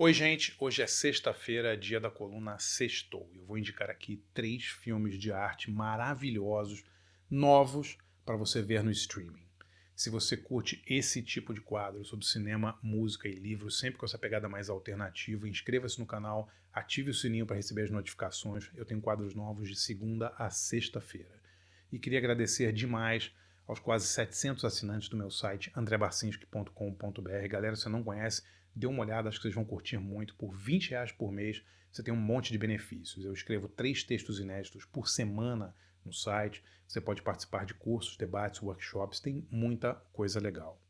Oi, gente. Hoje é sexta-feira, dia da coluna Sextou. Eu vou indicar aqui 3 filmes de arte maravilhosos, novos, para você ver no streaming. Se você curte esse tipo de quadro sobre cinema, música e livros, sempre com essa pegada mais alternativa, inscreva-se no canal, ative o sininho para receber as notificações. Eu tenho quadros novos de segunda a sexta-feira. E queria agradecer demais aos quase 700 assinantes do meu site, andrebarcinski.com.br. Galera, se você não conhece, dê uma olhada, acho que vocês vão curtir muito. Por R$ 20 por mês, você tem um monte de benefícios. Eu escrevo 3 textos inéditos por semana no site. Você pode participar de cursos, debates, workshops. Tem muita coisa legal.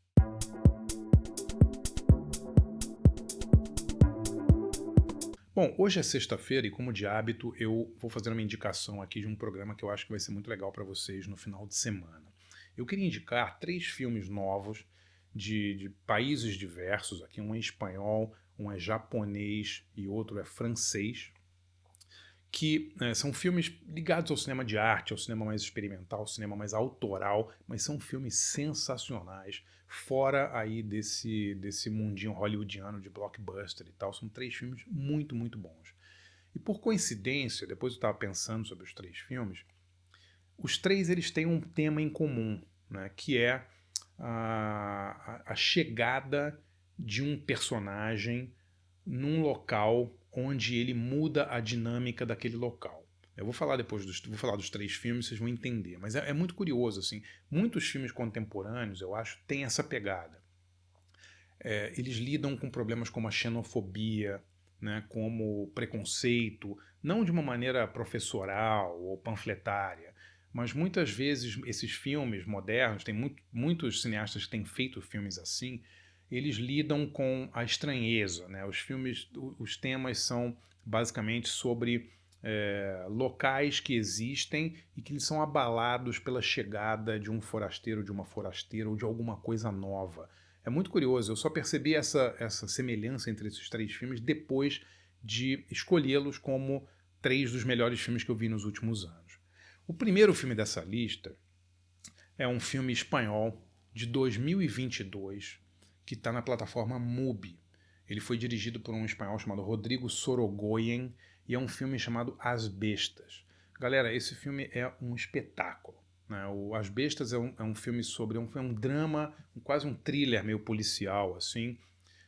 Bom, hoje é sexta-feira e, como de hábito, eu vou fazer uma indicação aqui de um programa que eu acho que vai ser muito legal para vocês no final de semana. Eu queria indicar 3 filmes novos de países diversos. Aqui um é espanhol, um é japonês e outro é francês, que são filmes ligados ao cinema de arte, ao cinema mais experimental, ao cinema mais autoral, mas são filmes sensacionais, fora aí desse mundinho hollywoodiano de blockbuster e tal. São 3 filmes muito, muito bons. E por coincidência, depois eu estava pensando sobre os 3 filmes, os 3 eles têm um tema em comum, né, que é a chegada de um personagem num local onde ele muda a dinâmica daquele local. Eu vou falar depois vou falar dos 3 filmes, vocês vão entender. Mas é muito curioso, assim. Muitos filmes contemporâneos, eu acho, têm essa pegada. Eles lidam com problemas como a xenofobia, né, como preconceito, não de uma maneira professoral ou panfletária, mas muitas vezes esses filmes modernos, tem muitos cineastas que têm feito filmes assim, eles lidam com a estranheza, né? Os temas são basicamente sobre locais que existem e que eles são abalados pela chegada de um forasteiro, de uma forasteira ou de alguma coisa nova. É muito curioso, eu só percebi essa semelhança entre esses 3 filmes depois de escolhê-los como 3 dos melhores filmes que eu vi nos últimos anos. O primeiro filme dessa lista é um filme espanhol de 2022 que está na plataforma Mubi. Ele foi dirigido por um espanhol chamado Rodrigo Sorogoyen e é um filme chamado As Bestas. Galera, esse filme é um espetáculo. Né? O As Bestas é um filme sobre um drama, quase um thriller meio policial, assim,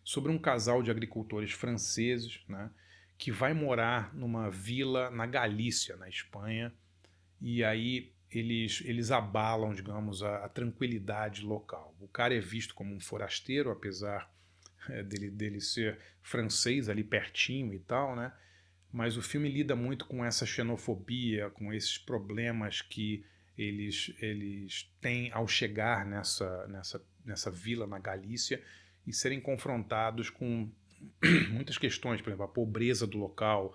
sobre um casal de agricultores franceses, né, que vai morar numa vila na Galícia, na Espanha, e aí eles abalam, digamos, a tranquilidade local. O cara é visto como um forasteiro, apesar dele ser francês ali pertinho e tal, né? Mas o filme lida muito com essa xenofobia, com esses problemas que eles têm ao chegar nessa vila na Galícia e serem confrontados com muitas questões, por exemplo, a pobreza do local,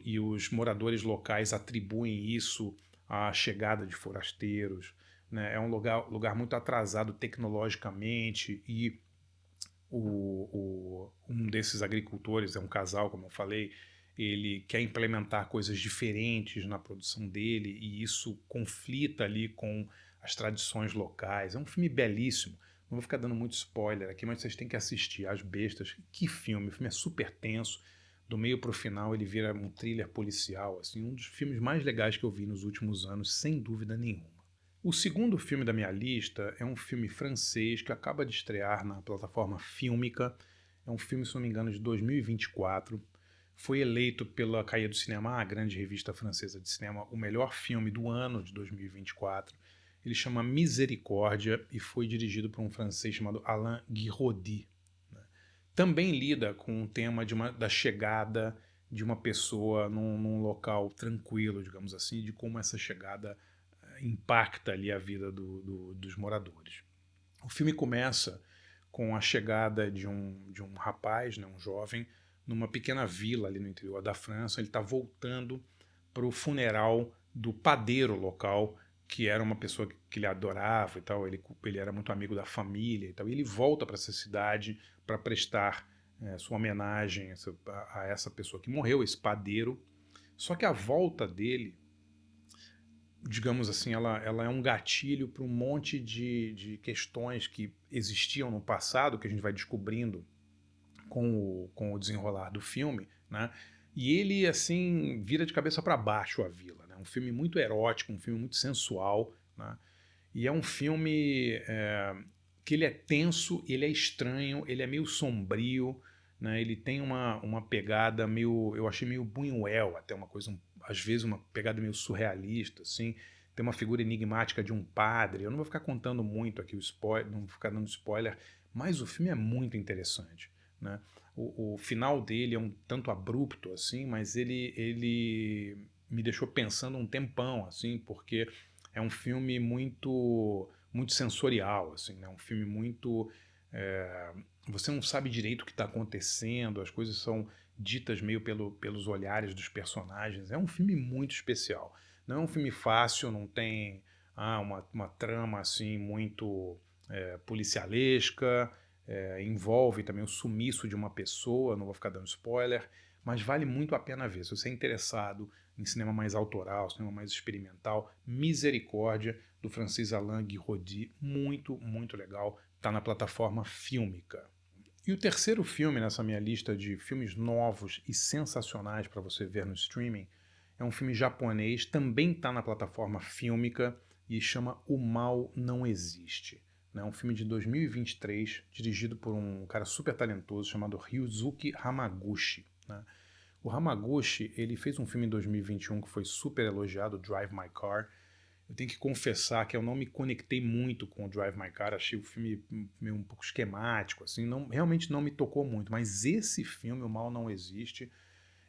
e os moradores locais atribuem isso à chegada de forasteiros. Né? É um lugar muito atrasado tecnologicamente e um desses agricultores, é um casal, como eu falei, ele quer implementar coisas diferentes na produção dele e isso conflita ali com as tradições locais. É um filme belíssimo. Não vou ficar dando muito spoiler aqui, mas vocês têm que assistir. As Bestas, que filme! O filme é super tenso. Do meio para o final ele vira um thriller policial, assim, um dos filmes mais legais que eu vi nos últimos anos, sem dúvida nenhuma. O segundo filme da minha lista é um filme francês que acaba de estrear na plataforma Fílmica. É um filme, se não me engano, de 2024. Foi eleito pela Cahiers du Cinéma, a grande revista francesa de cinema, o melhor filme do ano de 2024. Ele chama Misericórdia e foi dirigido por um francês chamado Alain Guiraudy. Também lida com o tema da chegada de uma pessoa num local tranquilo, digamos assim, de como essa chegada impacta ali a vida dos moradores. O filme começa com a chegada de um rapaz, né, um jovem, numa pequena vila ali no interior da França. Ele está voltando para o funeral do padeiro local, que era uma pessoa que ele adorava e tal. Ele era muito amigo da família e tal. E ele volta para essa cidade para prestar sua homenagem a essa pessoa que morreu, esse padeiro. Só que a volta dele, digamos assim, ela é um gatilho para um monte de questões que existiam no passado, que a gente vai descobrindo com o desenrolar do filme, né? E ele, assim, vira de cabeça para baixo a vila, né? Um filme muito erótico, um filme muito sensual, né? E é um filme que ele é tenso, ele é estranho, ele é meio sombrio, né? Ele tem uma pegada meio, eu achei meio Buñuel, até uma coisa, às vezes uma pegada meio surrealista, assim. Tem uma figura enigmática de um padre. Eu não vou ficar contando muito aqui o spoiler, não vou ficar dando spoiler, mas o filme é muito interessante, né? O final dele é um tanto abrupto, assim, mas ele me deixou pensando um tempão, assim, porque é um filme muito sensorial, assim, né? Um filme muito você não sabe direito o que está acontecendo, as coisas são ditas meio pelos olhares dos personagens. É um filme muito especial. Não é um filme fácil, não tem uma trama assim muito policialesca, envolve também o sumiço de uma pessoa, não vou ficar dando spoiler, mas vale muito a pena ver. Se você é interessado em cinema mais autoral, cinema mais experimental, Misericórdia, do Francis Alain Guiraudy, muito legal, está na plataforma Fílmica. E o terceiro filme nessa minha lista de filmes novos e sensacionais para você ver no streaming é um filme japonês, também está na plataforma Fílmica e chama O Mal Não Existe. É um filme de 2023, dirigido por um cara super talentoso chamado Ryuzuki Hamaguchi, né? O Hamaguchi, ele fez um filme em 2021 que foi super elogiado, Drive My Car. Eu tenho que confessar que eu não me conectei muito com o Drive My Car, achei o filme meio um pouco esquemático, assim, não, realmente não me tocou muito, mas esse filme, O Mal Não Existe,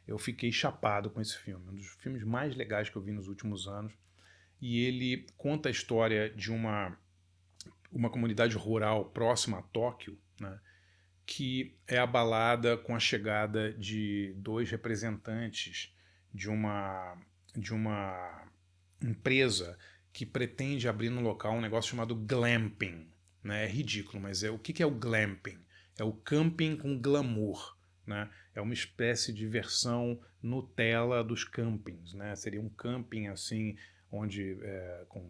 eu fiquei chapado com esse filme, um dos filmes mais legais que eu vi nos últimos anos, e ele conta a história de uma comunidade rural próxima a Tóquio, né, que é abalada com a chegada de dois representantes de uma empresa que pretende abrir no local um negócio chamado glamping. Né? É ridículo, mas o que é o glamping? É o camping com glamour. Né? É uma espécie de versão Nutella dos campings. Né? Seria um camping assim, onde com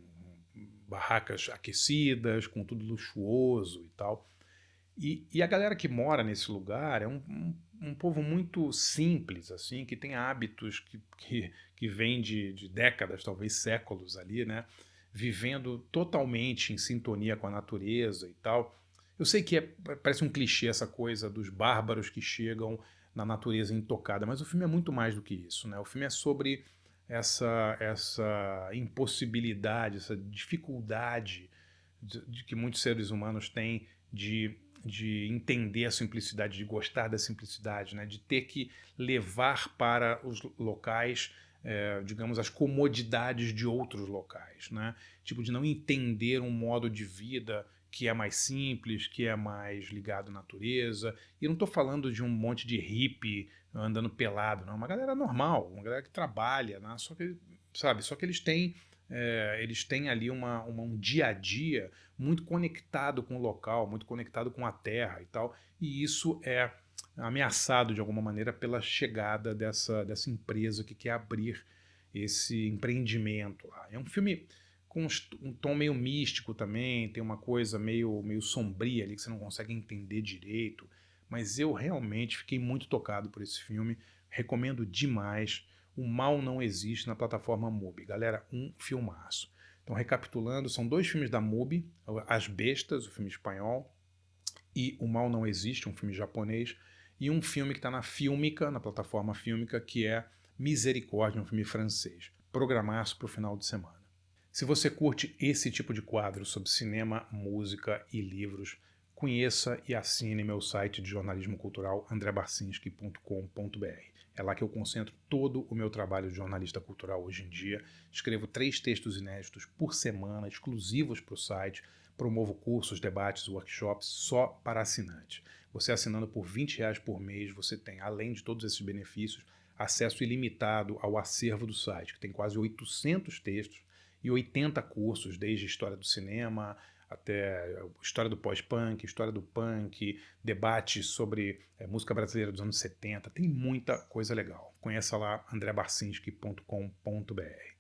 barracas aquecidas, com tudo luxuoso e tal. E a galera que mora nesse lugar é um povo muito simples, assim, que tem hábitos que vêm de décadas, talvez séculos ali, né? Vivendo totalmente em sintonia com a natureza e tal. Eu sei que parece um clichê essa coisa dos bárbaros que chegam na natureza intocada, mas o filme é muito mais do que isso, né? O filme é sobre essa impossibilidade, essa dificuldade de que muitos seres humanos têm de entender a simplicidade, de gostar da simplicidade, né? De ter que levar para os locais, digamos, as comodidades de outros locais, né? Tipo, de não entender um modo de vida que é mais simples, que é mais ligado à natureza. E eu não estou falando de um monte de hippie andando pelado, não. É uma galera normal, uma galera que trabalha, né? Só que eles têm ali um dia a dia muito conectado com o local, muito conectado com a terra e tal, e isso é ameaçado de alguma maneira pela chegada dessa empresa que quer abrir esse empreendimento lá. É um filme com um tom meio místico também, tem uma coisa meio sombria ali que você não consegue entender direito, mas eu realmente fiquei muito tocado por esse filme, recomendo demais. O Mal Não Existe na plataforma MUBI. Galera, um filmaço. Então, recapitulando, são dois filmes da MUBI, As Bestas, o filme espanhol, e O Mal Não Existe, um filme japonês, e um filme que está na Fílmica, na plataforma Fílmica, que é Misericórdia, um filme francês. Programaço para o final de semana. Se você curte esse tipo de quadro sobre cinema, música e livros, conheça e assine meu site de jornalismo cultural andrebarcinski.com.br. É lá que eu concentro todo o meu trabalho de jornalista cultural hoje em dia. Escrevo 3 textos inéditos por semana, exclusivos para o site. Promovo cursos, debates, workshops só para assinantes. Você assinando por R$ 20 por mês, você tem, além de todos esses benefícios, acesso ilimitado ao acervo do site, que tem quase 800 textos e 80 cursos, desde história do cinema até história do pós-punk, história do punk, debates sobre música brasileira dos anos 70. Tem muita coisa legal. Conheça lá andrebarcinski.com.br.